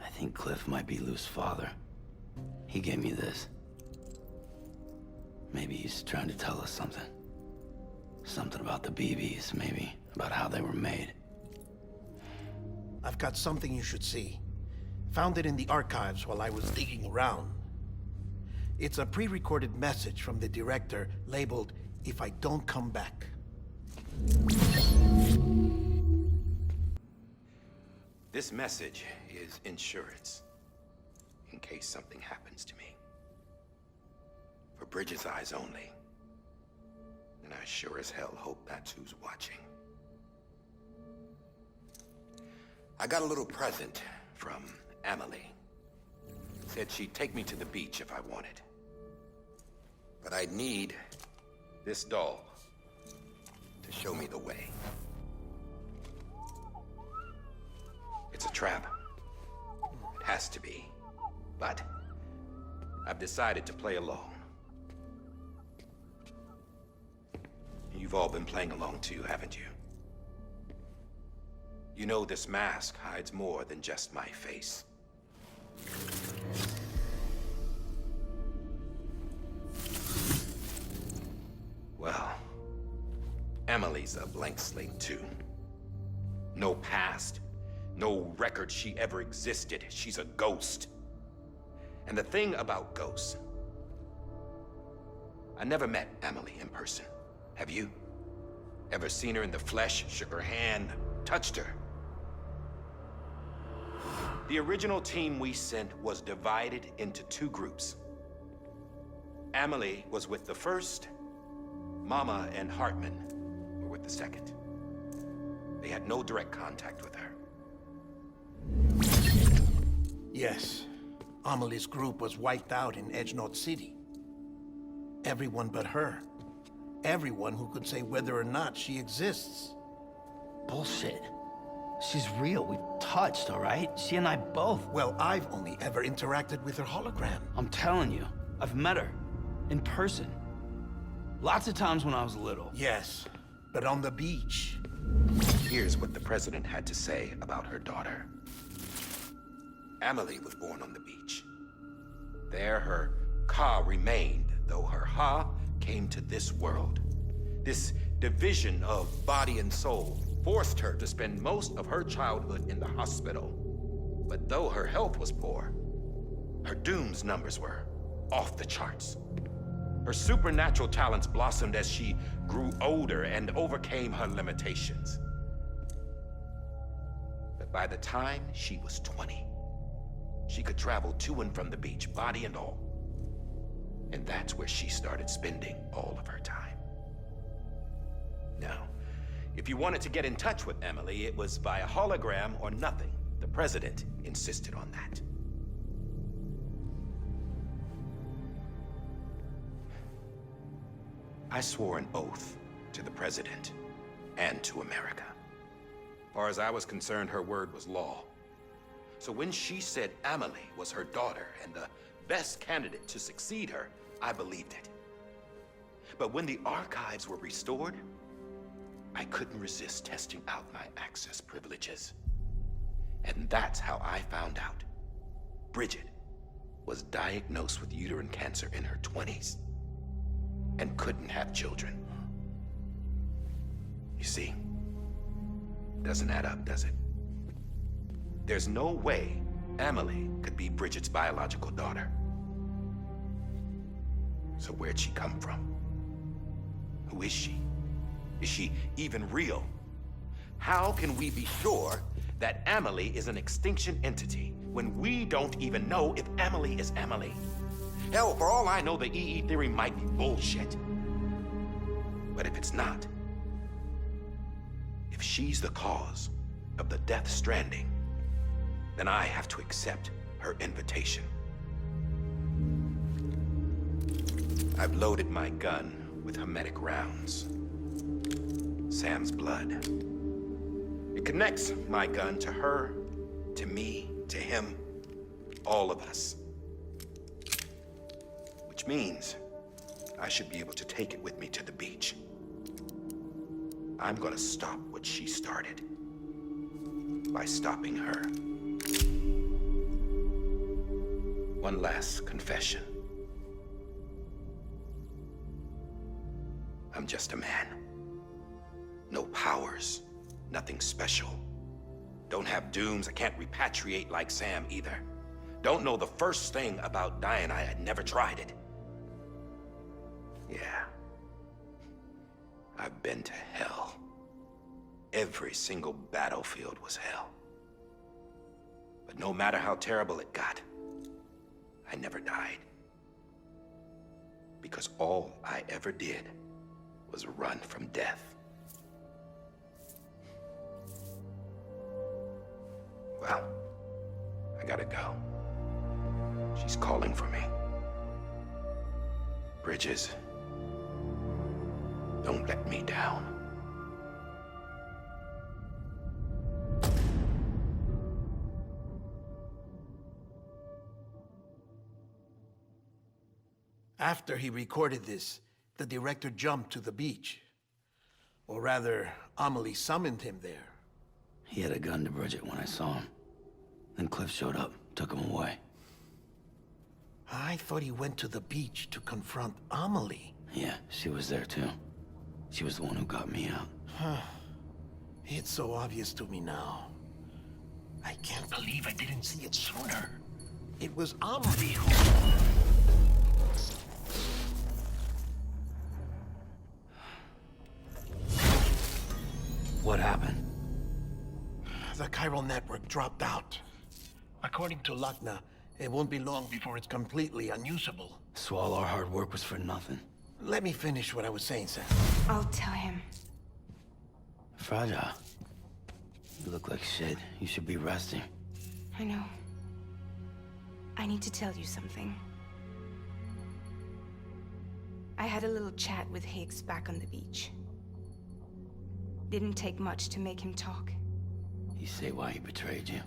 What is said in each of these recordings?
I think Cliff might be Lou's father. He gave me this. Maybe he's trying to tell us something. Something about the BBs, maybe. About how they were made. I've got something you should see. Found it in the archives while I was digging around. It's a pre-recorded message from the director labeled, "If I don't come back." This message is insurance, in case something happens to me. For Bridget's eyes only. And I sure as hell hope that's who's watching. I got a little present from Emily. Said she'd take me to the beach if I wanted. But I'd need this doll to show me the way. It's a trap. It has to be. But I've decided to play along. You've all been playing along too, haven't you? You know this mask hides more than just my face. Well, Emily's a blank slate too. No past, no record she ever existed. She's a ghost. And the thing about ghosts, I never met Emily in person. Have you? Ever seen her in the flesh, shook her hand, touched her? The original team we sent was divided into two groups. Emily was with the first. Mama and Hartman were with the second. They had no direct contact with her. Yes. Amelie's group was wiped out in Edgenorth City. Everyone but her. Everyone who could say whether or not she exists. Bullshit. She's real. We've touched, all right? She and I both. Well, I've only ever interacted with her hologram. I'm telling you, I've met her. In person. Lots of times when I was little. Yes, but on the beach. Here's what the president had to say about her daughter. Emily was born on the beach. There her Ka remained, though her Ha came to this world. This division of body and soul forced her to spend most of her childhood in the hospital. But though her health was poor, her Doom's numbers were off the charts. Her supernatural talents blossomed as she grew older and overcame her limitations. But by the time she was 20, she could travel to and from the beach, body and all. And that's where she started spending all of her time. Now, if you wanted to get in touch with Emily, it was via hologram or nothing. The president insisted on that. I swore an oath to the president and to America. As far as I was concerned, her word was law. So when she said Emily was her daughter and the best candidate to succeed her, I believed it. But when the archives were restored, I couldn't resist testing out my access privileges. And that's how I found out Bridget was diagnosed with uterine cancer in her 20s and couldn't have children. You see, doesn't add up, does it? There's no way Emily could be Bridget's biological daughter. So where'd she come from? Who is she? Is she even real? How can we be sure that Emily is an extinction entity when we don't even know if Emily is Emily? Hell, for all I know, the EE theory might be bullshit. But if it's not, if she's the cause of the death stranding, then I have to accept her invitation. I've loaded my gun with hermetic rounds. Sam's blood. It connects my gun to her, to me, to him, all of us. Which means I should be able to take it with me to the beach. I'm gonna stop what she started by stopping her. one last confession. I'm just a man. No powers, nothing special. Don't have dooms, I can't repatriate like Sam either. Don't know the first thing about dying, I had never tried it. Yeah. I've been to hell. Every single battlefield was hell. But no matter how terrible it got, I never died. Because all I ever did was run from death. Well, I gotta go. She's calling for me. Bridges, don't let me down. After he recorded this, the director jumped to the beach. Or rather, Amelie summoned him there. He had a gun to Bridget when I saw him. Then Cliff showed up, took him away. I thought he went to the beach to confront Amelie. Yeah, she was there too. She was the one who got me out. It's so obvious to me now. I can't believe I didn't see it sooner. It was Amelie who... What happened? The chiral network dropped out. According to Lachna, it won't be long before it's completely unusable. So all our hard work was for nothing. Let me finish what I was saying, Sam. I'll tell him. Fragile. You look like shit. You should be resting. I know. I need to tell you something. I had a little chat with Higgs back on the beach. Didn't take much to make him talk. You say why he betrayed you?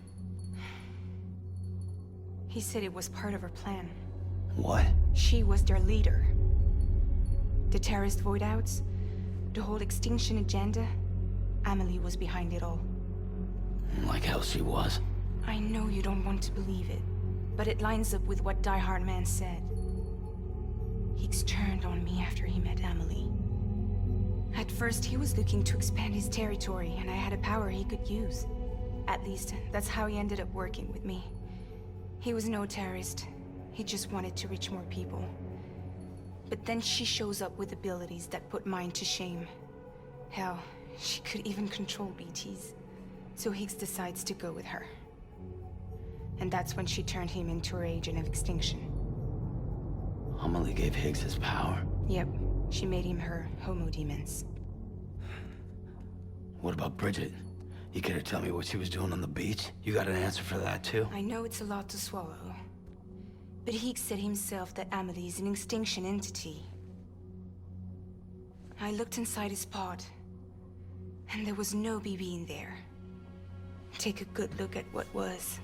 He said it was part of her plan. What? She was their leader. The terrorist voidouts, the whole extinction agenda, Amelie was behind it all. Like hell she was. I know you don't want to believe it, but it lines up with what Die Hard Man said. Higgs turned on me after he met Amelie. At first, he was looking to expand his territory, and I had a power he could use. At least, that's how he ended up working with me. He was no terrorist. He just wanted to reach more people. But then she shows up with abilities that put mine to shame. Hell, she could even control BTs. So Higgs decides to go with her. And that's when she turned him into her agent of extinction. Amelie gave Higgs his power. Yep, she made him her Homo Demens. What about Bridget? You care to tell me what she was doing on the beach? You got an answer for that too? I know it's a lot to swallow. But Higgs said himself that Amelie is an extinction entity. I looked inside his pod, and there was no BB in there. Take a good look at what was.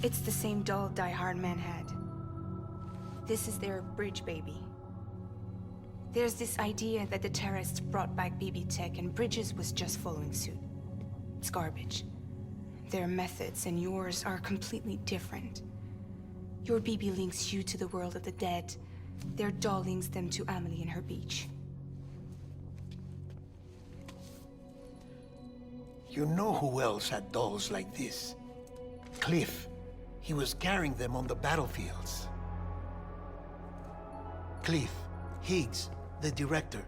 It's the same doll Die Hard Man had. This is their bridge baby. There's this idea that the terrorists brought back BB tech and Bridges was just following suit. It's garbage. Their methods and yours are completely different. Your BB links you to the world of the dead. Their doll links them to Amelie and her beach. You know who else had dolls like this? Cliff. He was carrying them on the battlefields. Cliff, Higgs, the director.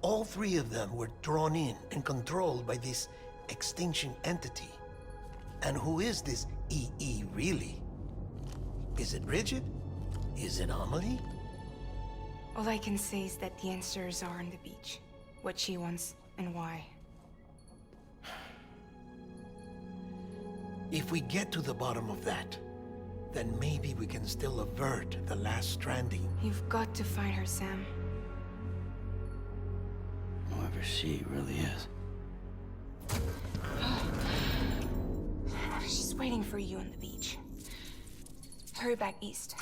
All three of them were drawn in and controlled by this extinction entity. And who is this EE really? Is it Bridget? Is it Amelie? All I can say is that the answers are on the beach. What she wants and why. If we get to the bottom of that, then maybe we can still avert the last stranding. You've got to find her, Sam. Whoever she really is. She's waiting for you on the beach. Hurry back east.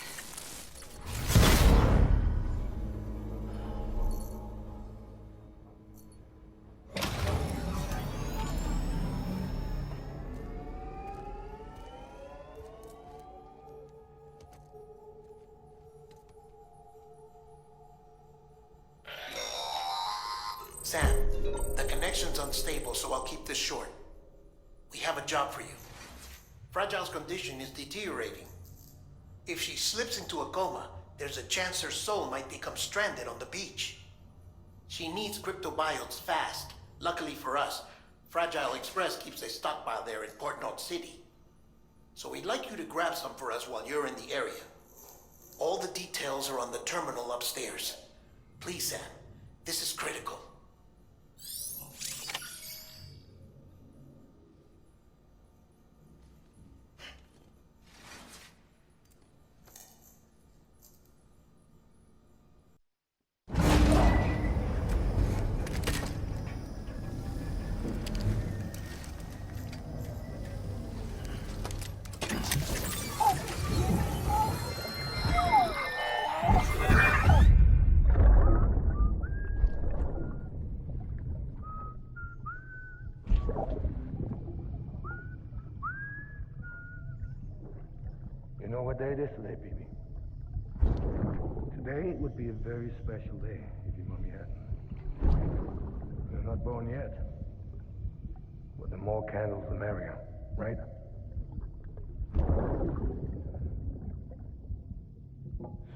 The connection's unstable, so I'll keep this short. We have a job for you. Fragile's condition is deteriorating. If she slips into a coma, there's a chance her soul might become stranded on the beach. She needs cryptobiotes fast. Luckily for us, Fragile Express keeps a stockpile there in Port North City. So we'd like you to grab some for us while you're in the area. All the details are on the terminal upstairs. Please, Sam, this is critical. You know what day it is today, baby? Today would be a very special day if your mommy hadn't. You're not born yet. But the more candles, the merrier, right?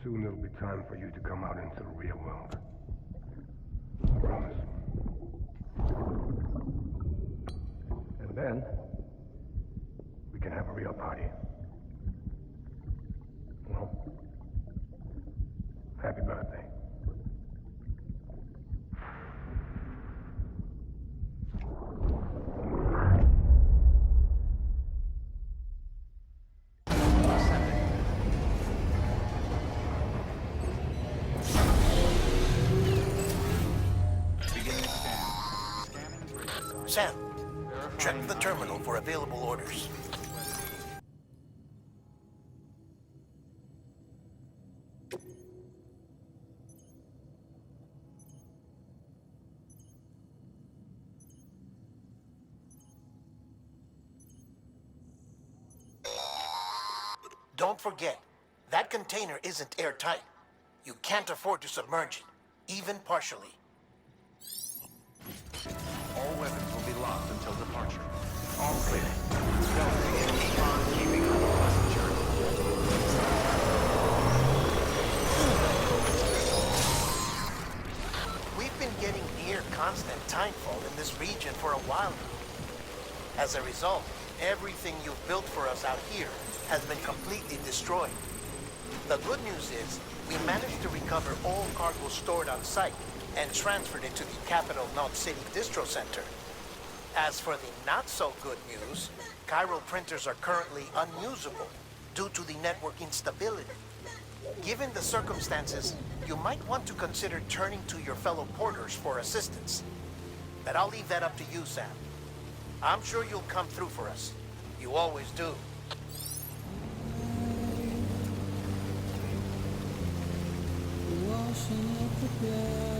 Soon it'll be time for you to come out into the real world. I promise. And then, we can have a real party. Well, happy birthday. Sam, check the terminal for available orders. Don't forget, that container isn't airtight. You can't afford to submerge it, even partially. All weapons will be locked until departure. All clear. Delta, keep on keeping on the pleasant journey. We've been getting near constant timefall in this region for a while now. As a result, everything you've built for us out here has been completely destroyed. The good news is, we managed to recover all cargo stored on site and transferred it to the Capital North City Distro Center. As for the not-so-good news, chiral printers are currently unusable due to the network instability. Given the circumstances, you might want to consider turning to your fellow porters for assistance. But I'll leave that up to you, Sam. I'm sure you'll come through for us. You always do. Washing up the blood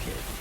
kid.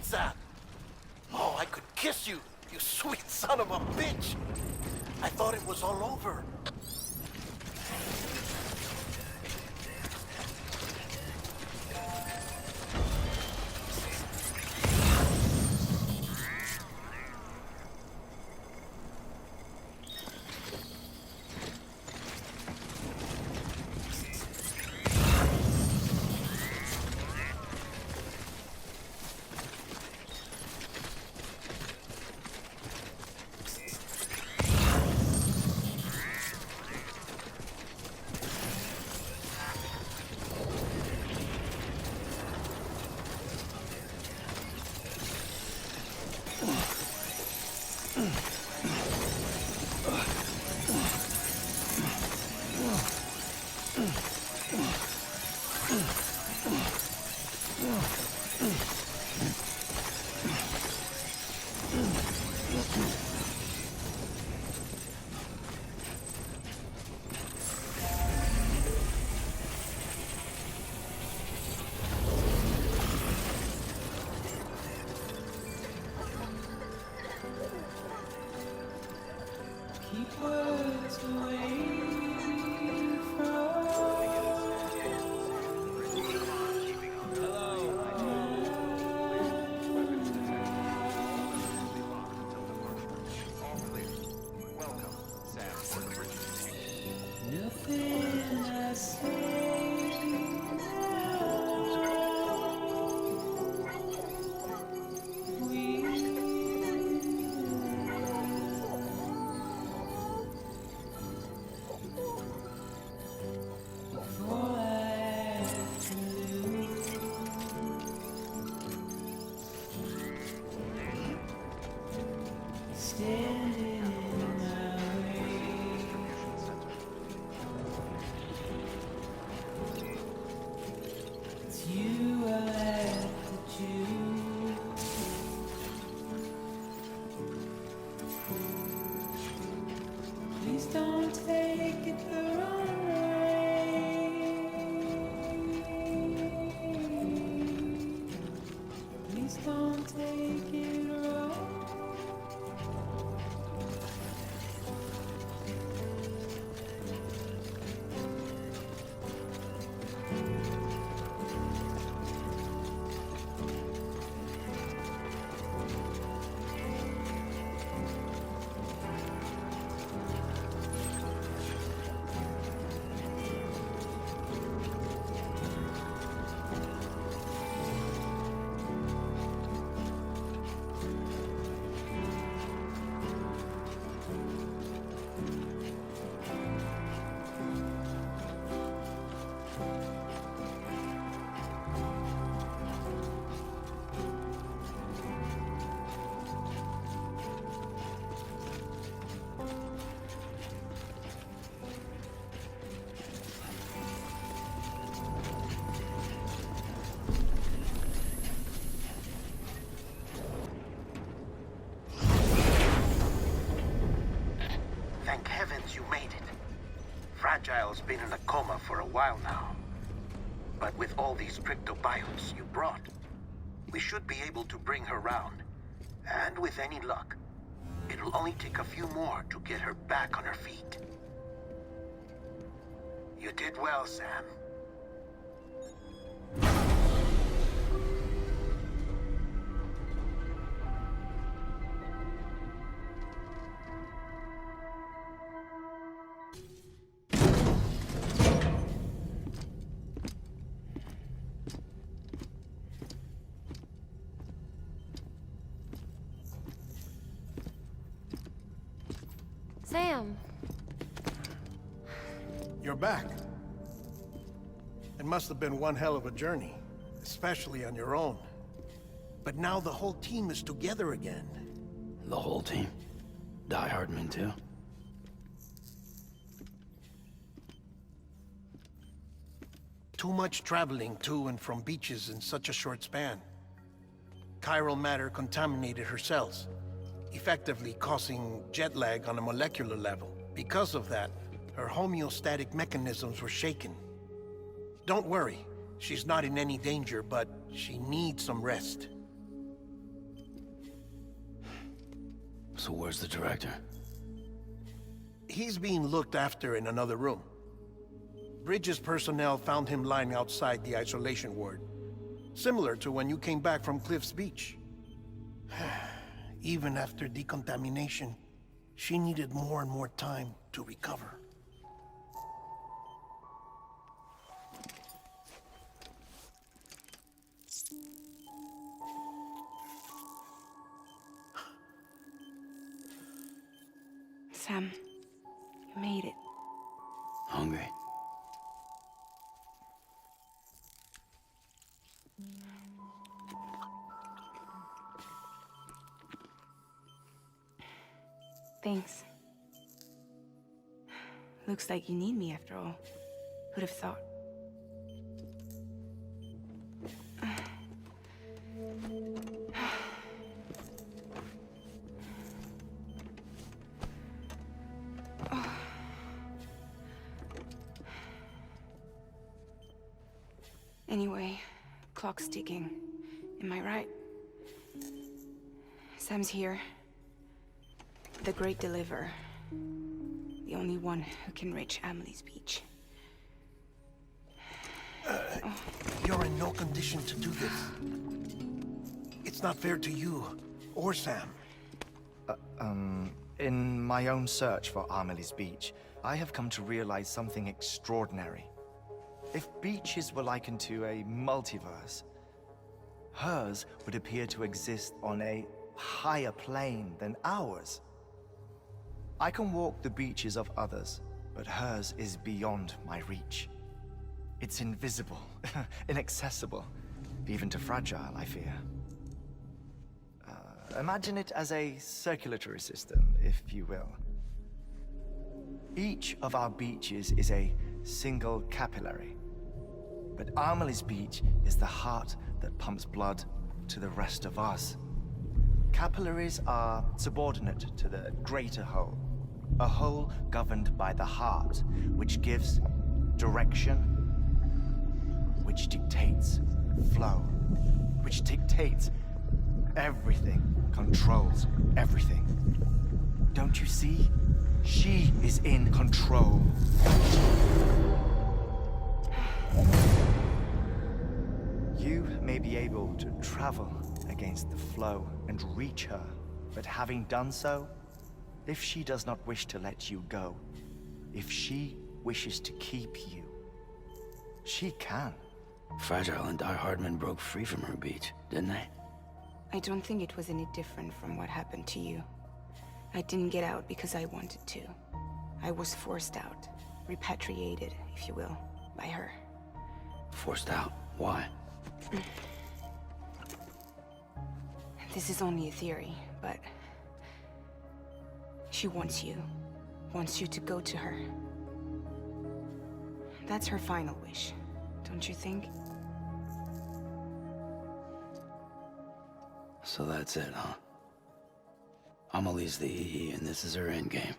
Sam! Oh, I could kiss you, you sweet son of a bitch! I thought it was all over. Keep words away from nothing I say now. Before I have to lose, standing in my way. It's you I have to choose. Please don't take it the wrong way. Please don't take it wrong. Thank heavens you made it. Fragile's been in a coma for a while now. But with all these cryptobiotes you brought, we should be able to bring her round. And with any luck, it'll only take a few more to get her back on her feet. You did well, Sam. Sam, You're back. It must have been one hell of a journey, especially on your own. But now the whole team is together again. The whole team? Die Hardman too? Too much traveling to and from beaches in such a short span. Chiral matter contaminated her cells, effectively causing jet lag on a molecular level. Because of that, her homeostatic mechanisms were shaken. Don't worry, she's not in any danger, but she needs some rest. So where's the director? He's being looked after in another room. Bridges personnel found him lying outside the isolation ward. Similar to when you came back from Cliff's Beach. Even after decontamination, she needed more and more time to recover. Sam, you made it. Hungry? Thanks. Looks like you need me after all. Who'd have thought? Anyway, clock's ticking. Am I right? Sam's here. The Great Deliverer. The only one who can reach Amelie's Beach. You're in no condition to do this. It's not fair to you, or Sam. In my own search for Amelie's Beach, I have come to realize something extraordinary. If beaches were likened to a multiverse, hers would appear to exist on a higher plane than ours. I can walk the beaches of others, but hers is beyond my reach. It's invisible, inaccessible, even to fragile, I fear. Imagine it as a circulatory system, if you will. Each of our beaches is a single capillary. But Amelie's Beach is the heart that pumps blood to the rest of us. Capillaries are subordinate to the greater whole. A whole governed by the heart, which gives direction, which dictates flow, which dictates everything, controls everything. Don't you see? She is in control. You may be able to travel against the flow and reach her, but having done so, if she does not wish to let you go, if she wishes to keep you, she can. Fragile and Die Hardman broke free from her beach, didn't they? I don't think it was any different from what happened to you. I didn't get out because I wanted to. I was forced out. Repatriated, if you will, by her. Forced out? Why? This is only a theory, but... she wants you. Wants you to go to her. That's her final wish, don't you think? So that's it, huh? Amelie's the EE, and this is her endgame.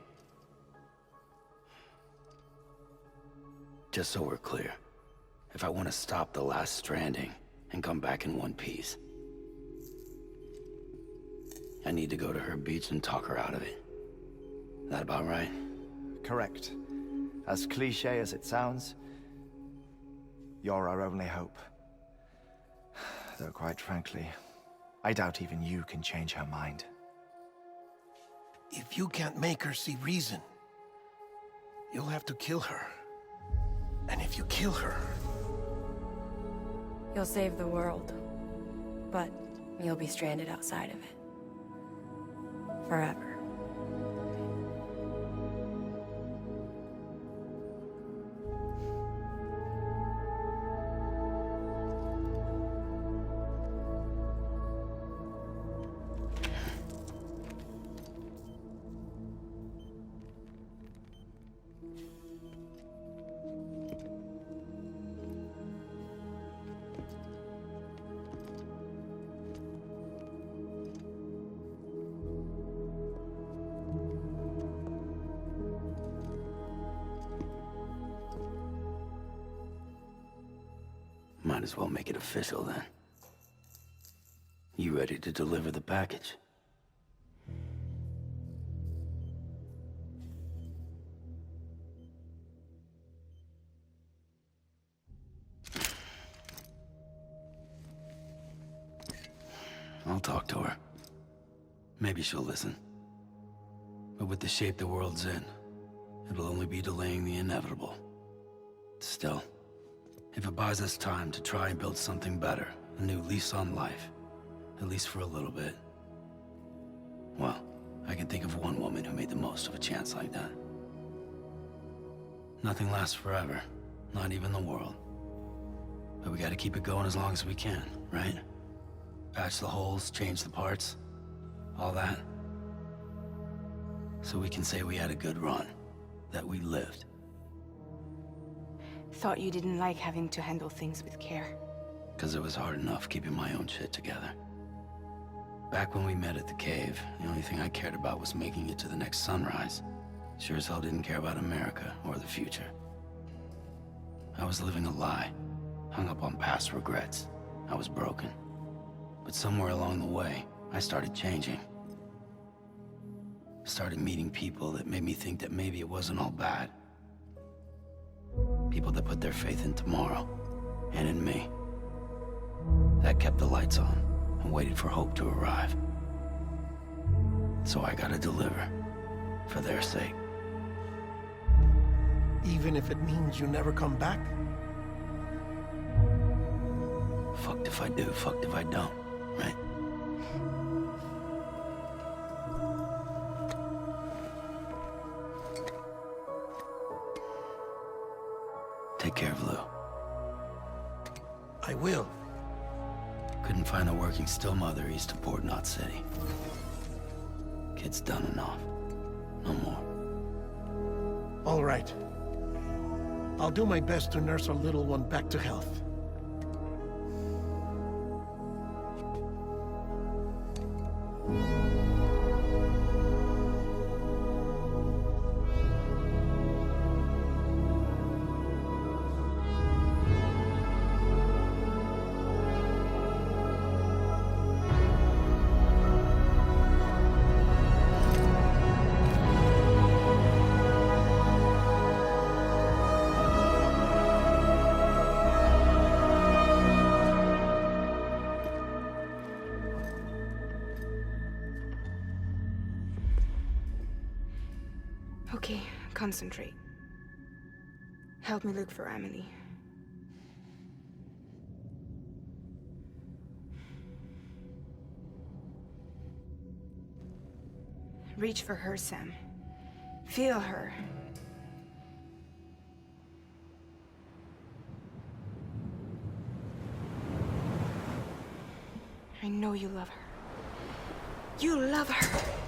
Just so we're clear, if I want to stop the last Stranding and come back in one piece, I need to go to her beach and talk her out of it. That about right? Correct. As cliché as it sounds, you're our only hope. Though quite frankly, I doubt even you can change her mind. If you can't make her see reason, you'll have to kill her. And if you kill her... You'll save the world, but you'll be stranded outside of it. Forever. Might as well make it official then. You ready to deliver the package? talk to her. Maybe she'll listen. But with the shape the world's in, it'll only be delaying the inevitable. Still, if it buys us time to try and build something better, a new lease on life, at least for a little bit, well, I can think of one woman who made the most of a chance like that. Nothing lasts forever, not even the world. But we gotta keep it going as long as we can, right? Patch the holes, change the parts, all that. So we can say we had a good run, that we lived. Thought you didn't like having to handle things with care. 'Cause it was hard enough keeping my own shit together. Back when we met at the cave, the only thing I cared about was making it to the next sunrise. Sure as hell didn't care about America or the future. I was living a lie, hung up on past regrets. I was broken. But somewhere along the way, I started changing. Started meeting people that made me think that maybe it wasn't all bad. People that put their faith in tomorrow, and in me. That kept the lights on, and waited for hope to arrive. So I gotta deliver, for their sake. Even if it means you never come back? Fucked if I do, fucked if I don't, right? Take care of Lou. I will. Couldn't find a working still mother east of Port Knot City. Kid's done enough. No more. All right. I'll do my best to nurse our little one back to health. Okay, concentrate. Help me look for Emily. Reach for her, Sam. Feel her. I know you love her. You love her!